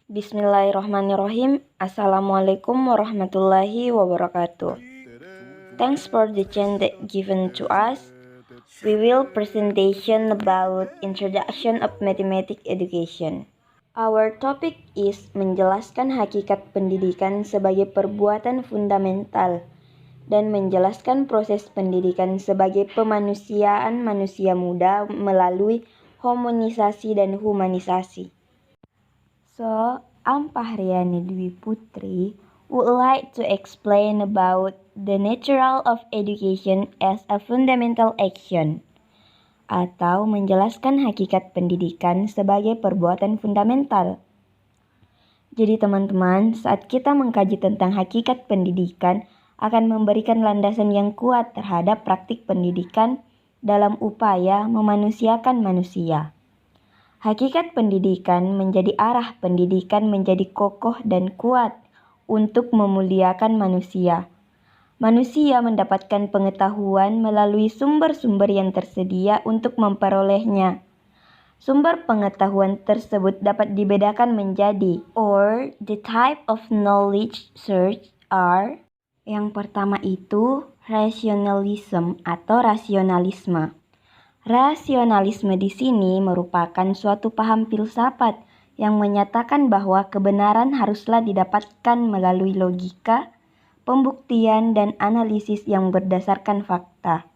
Bismillahirrahmanirrahim. Assalamualaikum warahmatullahi wabarakatuh. Thanks for the chance that given to us. We will presentation about introduction of mathematics education. Our topic is menjelaskan hakikat pendidikan sebagai perbuatan fundamental dan menjelaskan proses pendidikan sebagai pemanusiaan manusia muda melalui homonisasi dan humanisasi. So, I'm Pahriani Dwi Putri would like to explain about the natural of education as a fundamental action atau menjelaskan hakikat pendidikan sebagai perbuatan fundamental. Jadi teman-teman, saat kita mengkaji tentang hakikat pendidikan akan memberikan landasan yang kuat terhadap praktik pendidikan dalam upaya memanusiakan manusia. Hakikat pendidikan menjadi arah pendidikan menjadi kokoh dan kuat untuk memuliakan manusia. Manusia mendapatkan pengetahuan melalui sumber-sumber yang tersedia untuk memperolehnya. Sumber pengetahuan tersebut dapat dibedakan menjadi or the type of knowledge search are. Yang pertama itu rationalism atau rasionalisme. Rasionalisme di sini merupakan suatu paham filsafat yang menyatakan bahwa kebenaran haruslah didapatkan melalui logika, pembuktian, dan analisis yang berdasarkan fakta,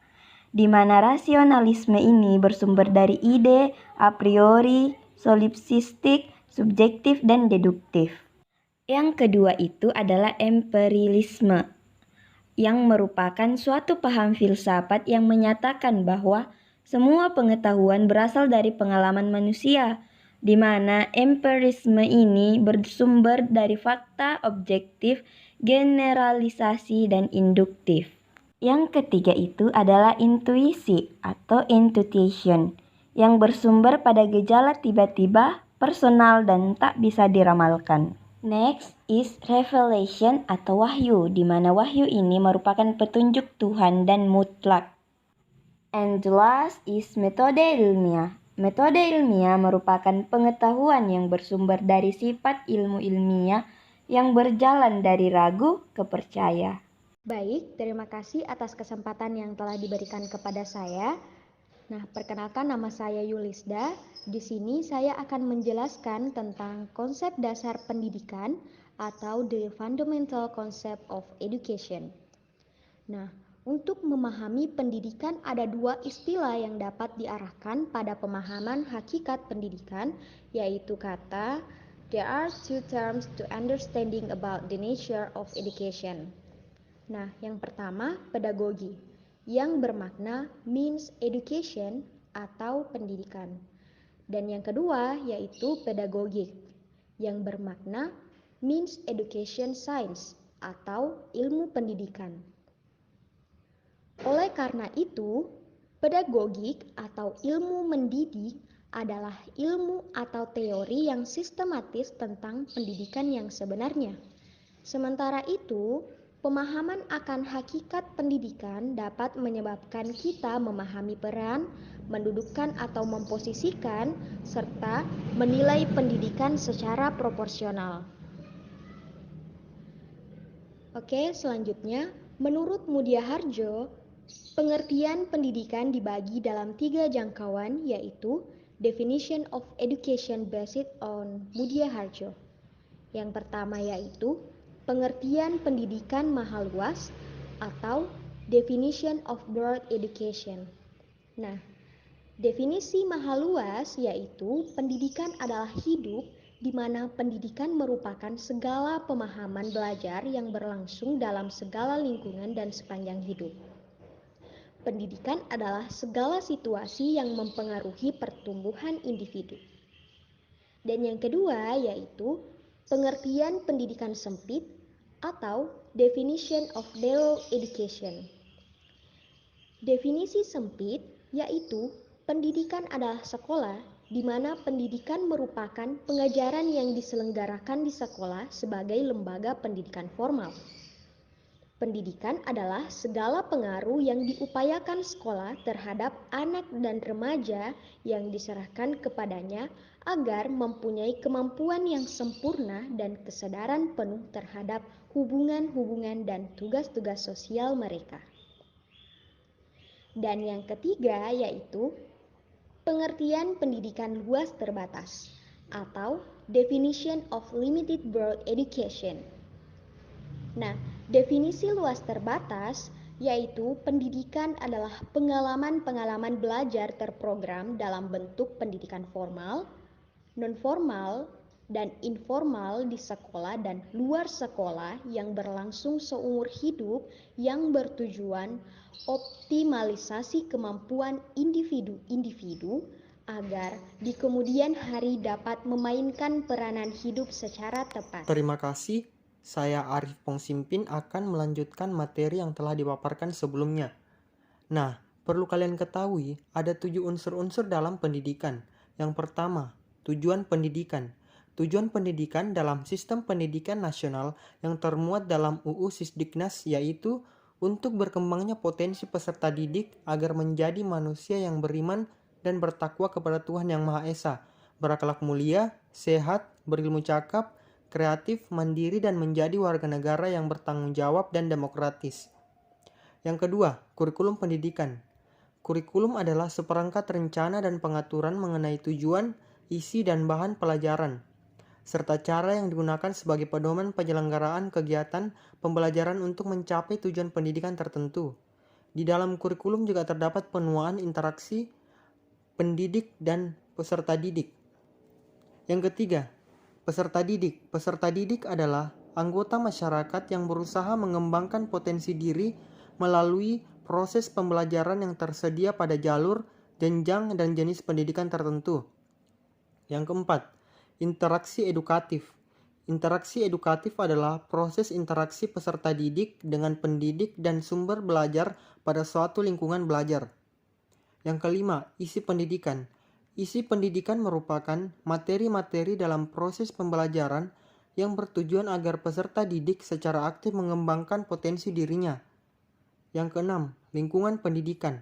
di mana rasionalisme ini bersumber dari ide a priori, solipsistik, subjektif, dan deduktif. Yang kedua itu adalah empirisme, yang merupakan suatu paham filsafat yang menyatakan bahwa semua pengetahuan berasal dari pengalaman manusia, di mana empirisme ini bersumber dari fakta objektif, generalisasi, dan induktif. Yang ketiga itu adalah intuisi atau intuition, yang bersumber pada gejala tiba-tiba, personal, dan tak bisa diramalkan. Next is revelation atau wahyu, di mana wahyu ini merupakan petunjuk Tuhan dan mutlak. And the last is metode ilmiah. Metode ilmiah merupakan pengetahuan yang bersumber dari sifat ilmu ilmiah yang berjalan dari ragu ke percaya. Baik, terima kasih atas kesempatan yang telah diberikan kepada saya. Nah, perkenalkan nama saya Yulisda. Di sini saya akan menjelaskan tentang konsep dasar pendidikan atau the fundamental concept of education. Nah, untuk memahami pendidikan ada dua istilah yang dapat diarahkan pada pemahaman hakikat pendidikan, yaitu kata there are two terms to understanding about the nature of education. Nah, yang pertama pedagogi, yang bermakna means education atau pendidikan. Dan yang kedua yaitu pedagogik, yang bermakna means education science atau ilmu pendidikan. Oleh karena itu, pedagogik atau ilmu mendidik adalah ilmu atau teori yang sistematis tentang pendidikan yang sebenarnya. Sementara itu, pemahaman akan hakikat pendidikan dapat menyebabkan kita memahami peran, mendudukkan atau memposisikan, serta menilai pendidikan secara proporsional. Oke, selanjutnya, menurut Mudia Harjo, pengertian pendidikan dibagi dalam 3 jangkauan, yaitu definition of education based on Mudia Harjo. Yang pertama yaitu pengertian pendidikan maha luas atau definition of broad education. Nah, definisi maha luas yaitu pendidikan adalah hidup di mana pendidikan merupakan segala pemahaman belajar yang berlangsung dalam segala lingkungan dan sepanjang hidup. Pendidikan adalah segala situasi yang mempengaruhi pertumbuhan individu. Dan yang kedua yaitu pengertian pendidikan sempit atau definition of narrow education. Definisi sempit yaitu pendidikan adalah sekolah di mana pendidikan merupakan pengajaran yang diselenggarakan di sekolah sebagai lembaga pendidikan formal. Pendidikan adalah segala pengaruh yang diupayakan sekolah terhadap anak dan remaja yang diserahkan kepadanya agar mempunyai kemampuan yang sempurna dan kesadaran penuh terhadap hubungan-hubungan dan tugas-tugas sosial mereka. Dan yang ketiga yaitu pengertian pendidikan luas terbatas atau definition of limited broad education. Nah, definisi luas terbatas yaitu pendidikan adalah pengalaman-pengalaman belajar terprogram dalam bentuk pendidikan formal, non-formal, dan informal di sekolah dan luar sekolah yang berlangsung seumur hidup yang bertujuan optimalisasi kemampuan individu-individu agar di kemudian hari dapat memainkan peranan hidup secara tepat. Terima kasih. Saya Arif Pongsimpin akan melanjutkan materi yang telah dipaparkan sebelumnya. Nah, perlu kalian ketahui ada 7 unsur-unsur dalam pendidikan. Yang pertama, tujuan pendidikan. Tujuan pendidikan dalam sistem pendidikan nasional yang termuat dalam UU Sisdiknas yaitu untuk berkembangnya potensi peserta didik agar menjadi manusia yang beriman dan bertakwa kepada Tuhan Yang Maha Esa, berakhlak mulia, sehat, berilmu cakap, kreatif, mandiri, dan menjadi warga negara yang bertanggung jawab dan demokratis. Yang kedua, kurikulum pendidikan. Kurikulum adalah seperangkat rencana dan pengaturan mengenai tujuan, isi, dan bahan pelajaran, serta cara yang digunakan sebagai pedoman penyelenggaraan kegiatan pembelajaran untuk mencapai tujuan pendidikan tertentu. Di dalam kurikulum juga terdapat penuaan interaksi pendidik dan peserta didik. Yang ketiga, peserta didik. Peserta didik adalah anggota masyarakat yang berusaha mengembangkan potensi diri melalui proses pembelajaran yang tersedia pada jalur, jenjang, dan jenis pendidikan tertentu. Yang keempat, interaksi edukatif. Interaksi edukatif adalah proses interaksi peserta didik dengan pendidik dan sumber belajar pada suatu lingkungan belajar. Yang kelima, isi pendidikan. Isi pendidikan merupakan materi-materi dalam proses pembelajaran yang bertujuan agar peserta didik secara aktif mengembangkan potensi dirinya. Yang keenam, lingkungan pendidikan.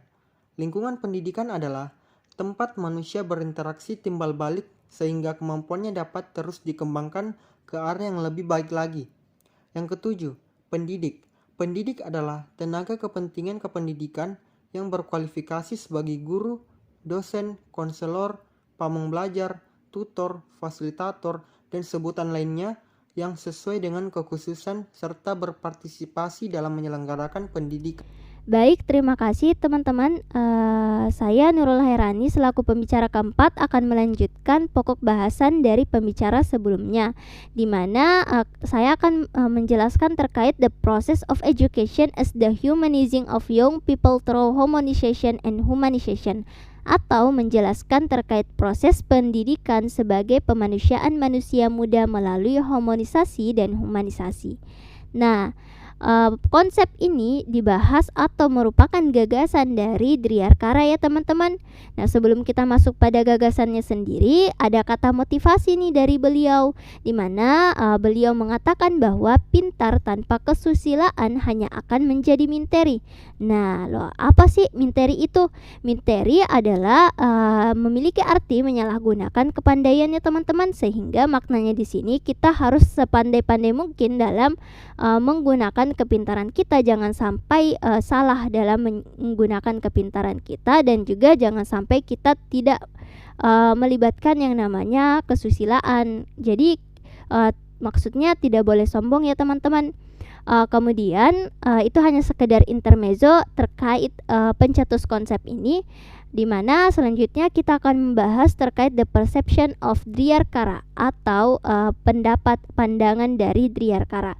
Lingkungan pendidikan adalah tempat manusia berinteraksi timbal balik sehingga kemampuannya dapat terus dikembangkan ke arah yang lebih baik lagi. Yang ketujuh, pendidik. Pendidik adalah tenaga kepentingan kependidikan yang berkualifikasi sebagai guru, dosen, konselor, pamong belajar, tutor, fasilitator, dan sebutan lainnya yang sesuai dengan kekhususan serta berpartisipasi dalam menyelenggarakan pendidikan. Baik, terima kasih teman-teman. Saya Nurul Hairani selaku pembicara keempat akan melanjutkan pokok bahasan dari pembicara sebelumnya, di mana saya akan menjelaskan terkait the process of education as the humanizing of young people through homonization and humanization, atau menjelaskan terkait proses pendidikan sebagai pemanusiaan manusia muda melalui homonisasi dan humanisasi. Nah, konsep ini dibahas atau merupakan gagasan dari Driarkara ya teman-teman. Nah, sebelum kita masuk pada gagasannya sendiri, ada kata motivasi nih dari beliau, di mana beliau mengatakan bahwa pintar tanpa kesusilaan hanya akan menjadi minteri. Nah, apa sih minteri itu? Minteri adalah memiliki arti menyalahgunakan kepandaiannya teman-teman, sehingga maknanya di sini kita harus sepandai-pandai mungkin dalam menggunakan kepintaran kita. Jangan sampai salah dalam menggunakan kepintaran kita, dan juga jangan sampai kita tidak melibatkan yang namanya kesusilaan. Jadi maksudnya tidak boleh sombong ya teman-teman. Kemudian itu hanya sekedar intermezzo terkait pencetus konsep ini, di mana selanjutnya kita akan membahas terkait the perception of Driarkara atau pendapat pandangan dari Driarkara.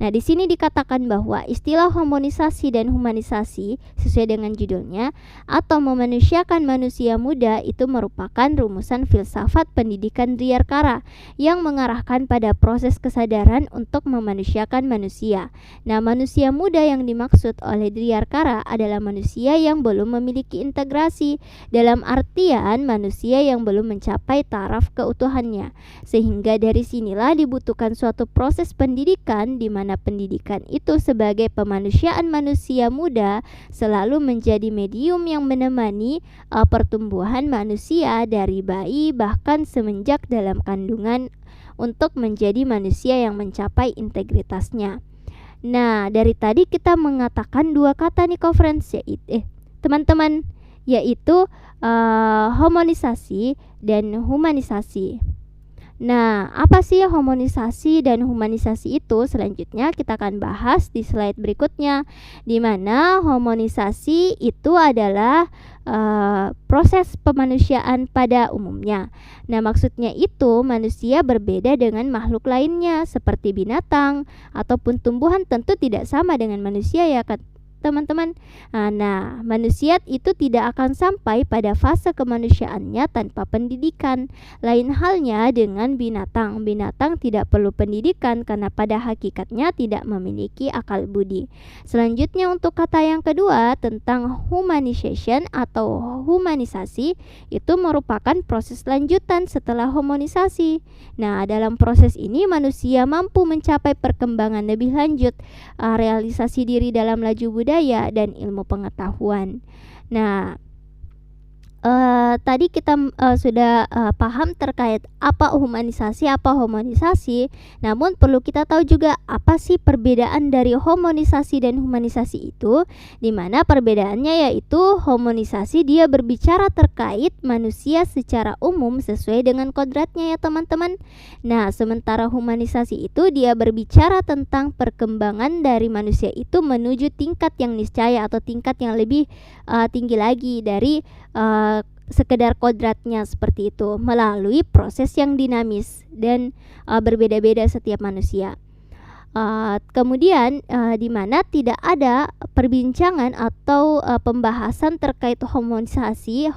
Nah, di sini dikatakan bahwa istilah homonisasi dan humanisasi sesuai dengan judulnya atau memanusiakan manusia muda itu merupakan rumusan filsafat pendidikan Driarkara yang mengarahkan pada proses kesadaran untuk memanusiakan manusia. Nah, manusia muda yang dimaksud oleh Driarkara adalah manusia yang belum memiliki integrasi, dalam artian manusia yang belum mencapai taraf keutuhannya. Sehingga dari sinilah dibutuhkan suatu proses pendidikan di mana mana pendidikan itu sebagai pemanusiaan manusia muda selalu menjadi medium yang menemani pertumbuhan manusia dari bayi bahkan semenjak dalam kandungan untuk menjadi manusia yang mencapai integritasnya. Nah, dari tadi kita mengatakan dua kata nih co-friends, teman-teman, yaitu homonisasi dan humanisasi. Nah, apa sih homonisasi dan humanisasi itu? Selanjutnya kita akan bahas di slide berikutnya, di mana homonisasi itu adalah proses pemanusiaan pada umumnya. Nah, maksudnya itu manusia berbeda dengan makhluk lainnya seperti binatang ataupun tumbuhan, tentu tidak sama dengan manusia ya kan teman-teman. Nah, manusia itu tidak akan sampai pada fase kemanusiaannya tanpa pendidikan. Lain halnya dengan binatang. Binatang tidak perlu pendidikan karena pada hakikatnya tidak memiliki akal budi. Selanjutnya untuk kata yang kedua tentang humanization atau humanisasi, itu merupakan proses lanjutan setelah homonisasi. Nah, dalam proses ini manusia mampu mencapai perkembangan lebih lanjut, realisasi diri dalam laju budaya dan ilmu pengetahuan. Nah, tadi kita sudah paham terkait apa humanisasi, apa homonisasi. Namun perlu kita tahu juga apa sih perbedaan dari homonisasi dan humanisasi itu, di mana perbedaannya yaitu homonisasi dia berbicara terkait manusia secara umum sesuai dengan kodratnya ya teman-teman. Nah, sementara humanisasi itu dia berbicara tentang perkembangan dari manusia itu menuju tingkat yang niscaya atau tingkat yang lebih tinggi lagi dari sekedar kodratnya seperti itu melalui proses yang dinamis dan berbeda-beda setiap manusia. Kemudian di mana tidak ada perbincangan atau pembahasan terkait homonisasi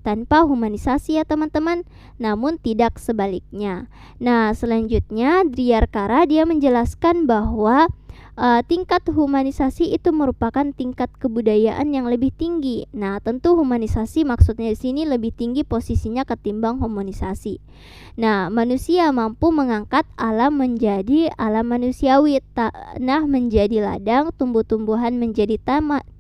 tanpa humanisasi ya teman-teman, namun tidak sebaliknya. Nah, selanjutnya Driyarkara dia menjelaskan bahwa tingkat humanisasi itu merupakan tingkat kebudayaan yang lebih tinggi. Nah, tentu humanisasi maksudnya di sini lebih tinggi posisinya ketimbang homonisasi. Nah, manusia mampu mengangkat alam menjadi alam manusiawi, tanah menjadi ladang, tumbuh-tumbuhan menjadi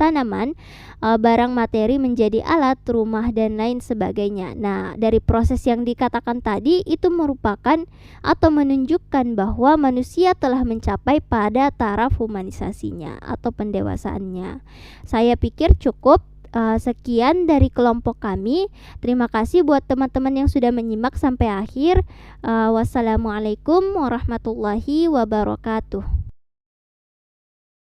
tanaman, barang materi menjadi alat, rumah dan lain sebagainya. Nah, dari proses yang dikatakan tadi itu merupakan atau menunjukkan bahwa manusia telah mencapai pada taraf humanisasinya atau pendewasaannya. Saya pikir cukup. Sekian dari kelompok kami. Terima kasih buat teman-teman yang sudah menyimak sampai akhir. Wassalamualaikum warahmatullahi wabarakatuh.